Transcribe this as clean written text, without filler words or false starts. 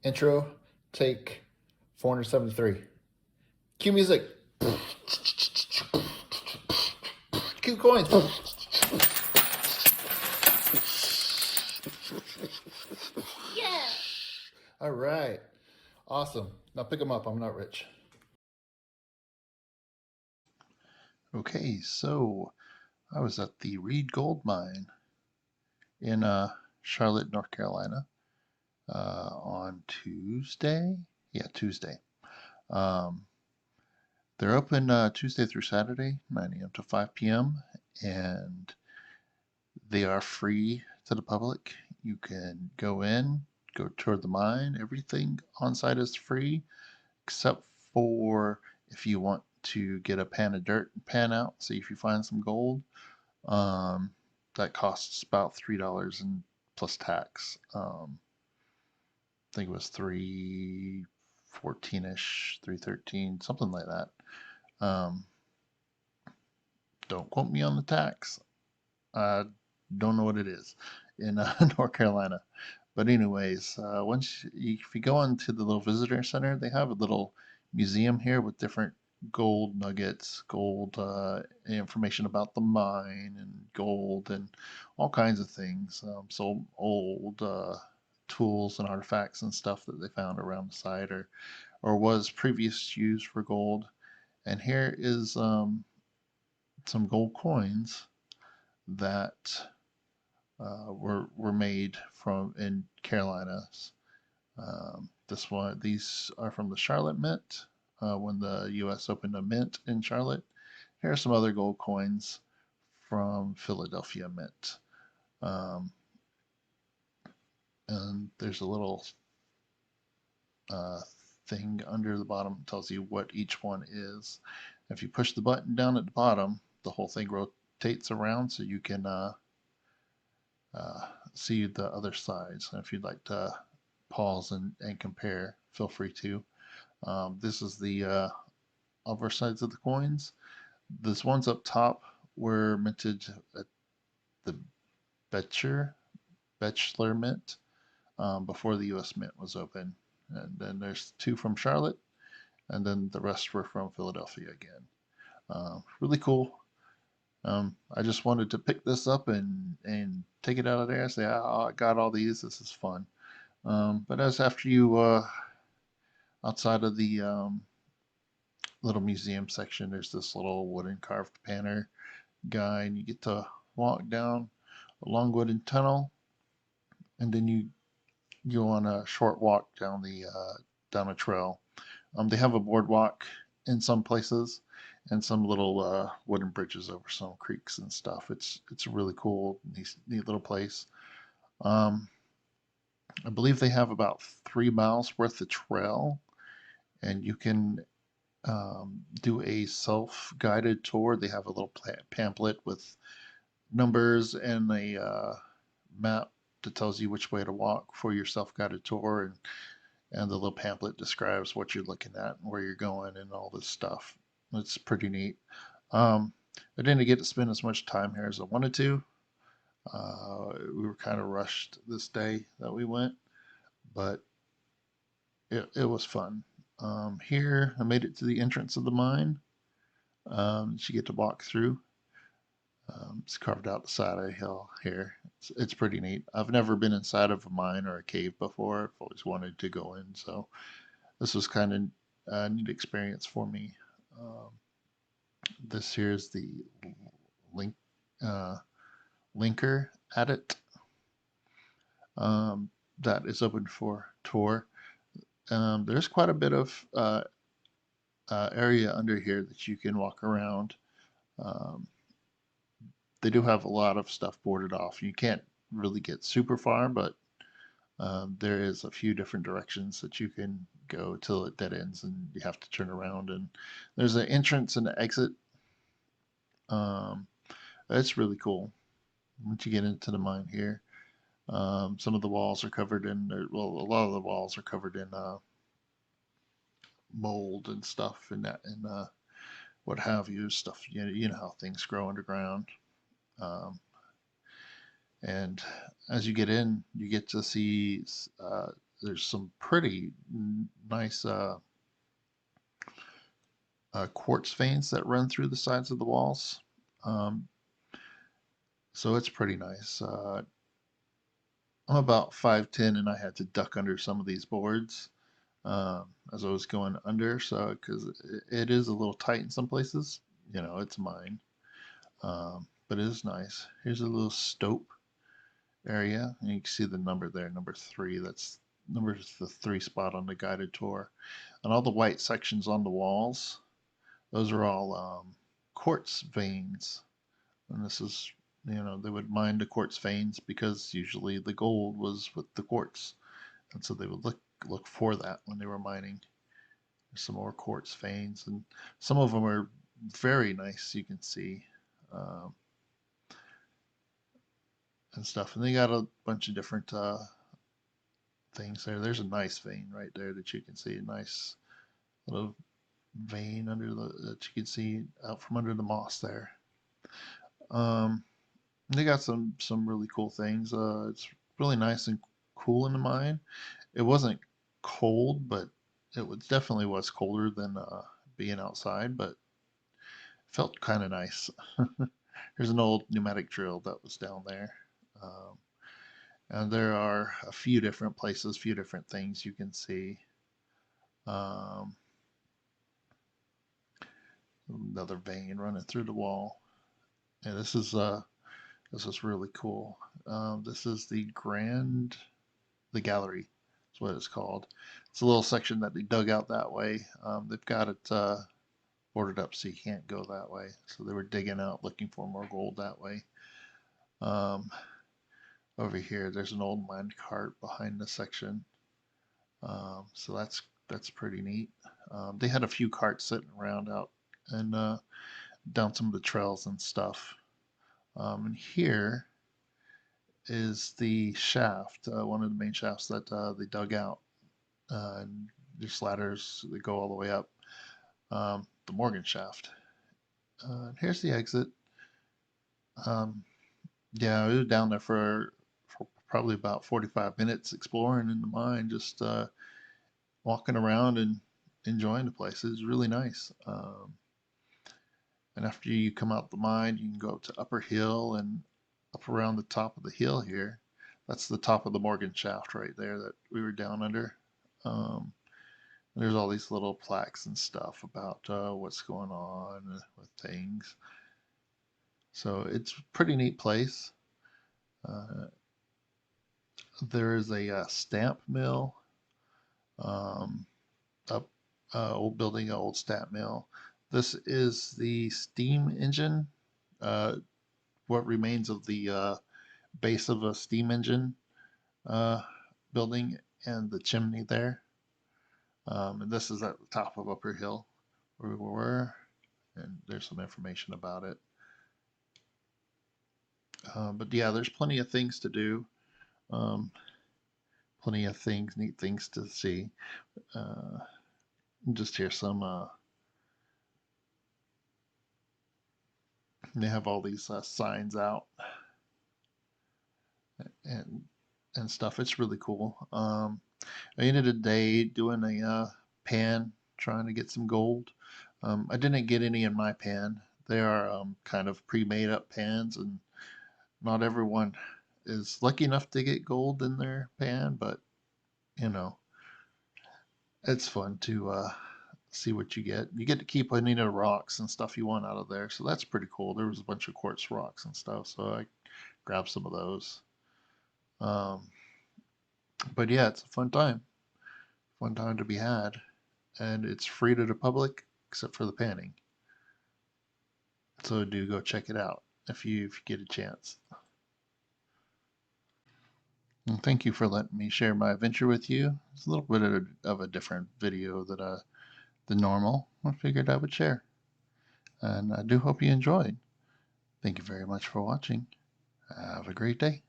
Intro, take 473. Cue music. Cue coins. Yeah. All right. Awesome. Now pick them up. I'm not rich. Okay, so I was at the Reed Gold Mine in Charlotte, North Carolina on Tuesday. Yeah, Tuesday. Um, they're open Tuesday through Saturday, 9 a.m. to 5 p.m., and they are free to the public. You can go in, go tour the mine. Everything on site is free, except for if you want to get a pan of dirt and pan out, see if you find some gold. Um, that costs about $3 and plus tax. I think it was 314-ish, 313, something like that. Don't quote me on the tax. I don't know what it is in North Carolina. But anyways, if you go into the little visitor center, they have a little museum here with different gold nuggets, gold information about the mine, and gold and all kinds of things. So old tools and artifacts and stuff that they found around the site, or was previous used for gold. And here is some gold coins that were made from in Carolinas. These are from the Charlotte Mint when the U.S. opened a mint in Charlotte. Here are some other gold coins from Philadelphia Mint. Um, and there's a little uh, thing under the bottom that tells you what each one is. If you push the button down at the bottom, the whole thing rotates around so you can see the other sides. And if you'd like to pause and compare, feel free to. This is the other sides of the coins. This one's up top were minted at the Bachelor Mint before the U.S. Mint was open. And then there's two from Charlotte, and then the rest were from Philadelphia again. Really cool. I just wanted to pick this up and take it out of there and say, oh, I got all these. This is fun. But as after you outside of the little museum section, there's this little wooden carved panner guy, and you get to walk down a long wooden tunnel, and then you go on a short walk down a trail. They have a boardwalk in some places, and some little wooden bridges over some creeks and stuff. It's a really cool, neat little place. Um, I believe they have about 3 miles worth of trail, and you can do a self-guided tour. They have a little pamphlet with numbers and a map that tells you which way to walk for your self-guided tour, and the little pamphlet describes what you're looking at and where you're going and all this stuff. It's pretty neat. I didn't get to spend as much time here as I wanted to. We were kind of rushed this day that we went, but it was fun. Here, I made it to the entrance of the mine. You get to walk through. It's carved out the side of a hill here. It's pretty neat. I've never been inside of a mine or a cave before. I've always wanted to go in, so this was kind of a neat experience for me. Um, this here is the link uh, linker at it that is open for tour. There's quite a bit of area under here that you can walk around. Um, they do have a lot of stuff boarded off. You can't really get super far, but there is a few different directions that you can go till it dead ends and you have to turn around. And there's an entrance and an exit. It's really cool once you get into the mine here. Some of the walls are covered in, well, a lot of the walls are covered in mold and stuff and that and what have you, stuff. You know how things grow underground. And as you get in, you get to see there's some pretty nice quartz veins that run through the sides of the walls. Um, so it's pretty nice. I'm about 5'10", and I had to duck under some of these boards as I was going under, so because it is a little tight in some places. You know, it's mine, but it is nice. Here's a little stope area, and you can see the number there, number 3. That's the 3 spot on the guided tour, and all the white sections on the walls. Those are all quartz veins, and this is, you know, they would mine the quartz veins because usually the gold was with the quartz, and so they would look for that when they were mining. There's some more quartz veins, and some of them are very nice. You can see and stuff, and they got a bunch of different things there. There's a nice vein right there that you can see, a nice little vein under that you can see out from under the moss there. They got some really cool things. It's really nice and cool in the mine. It wasn't cold, but definitely was colder than being outside, but felt kind of nice. There's an old pneumatic drill that was down there. And there are a few different places, few different things you can see. Another vein running through the wall. And this is really cool. This is the gallery is what it's called. It's a little section that they dug out that way. They've got it boarded up so you can't go that way. So they were digging out looking for more gold that way. Over here, there's an old mine cart behind the section. So that's pretty neat. They had a few carts sitting around out and down some of the trails and stuff. And here is the shaft, one of the main shafts that they dug out. And there's ladders that go all the way up, the Morgan shaft. And here's the exit. Yeah, we were down there for probably about 45 minutes exploring in the mine, just walking around and enjoying the place. It's really nice. And after you come out the mine, you can go up to Upper Hill and up around the top of the hill here. That's the top of the Morgan shaft right there that we were down under. There's all these little plaques and stuff about what's going on with things. So it's a pretty neat place. There is a stamp mill up old building, an old stamp mill. This is the steam engine, what remains of the base of a steam engine building, and the chimney there. And this is at the top of Upper Hill where we were, and there's some information about it. But yeah, there's plenty of things to do. Plenty of things, neat things to see. Just hear some. They have all these signs out and stuff. It's really cool. I ended the day doing a pan, trying to get some gold. I didn't get any in my pan. They are kind of pre-made up pans, and not everyone is lucky enough to get gold in their pan, but you know, it's fun to see what you get. You get to keep any of the rocks and stuff you want out of there, so that's pretty cool. There was a bunch of quartz rocks and stuff, so I grabbed some of those. But yeah, it's a fun time to be had, and it's free to the public except for the panning. So do go check it out if you get a chance. And thank you for letting me share my adventure with you. It's a little bit of a different video than normal. I figured I would share. And I do hope you enjoyed. Thank you very much for watching. Have a great day.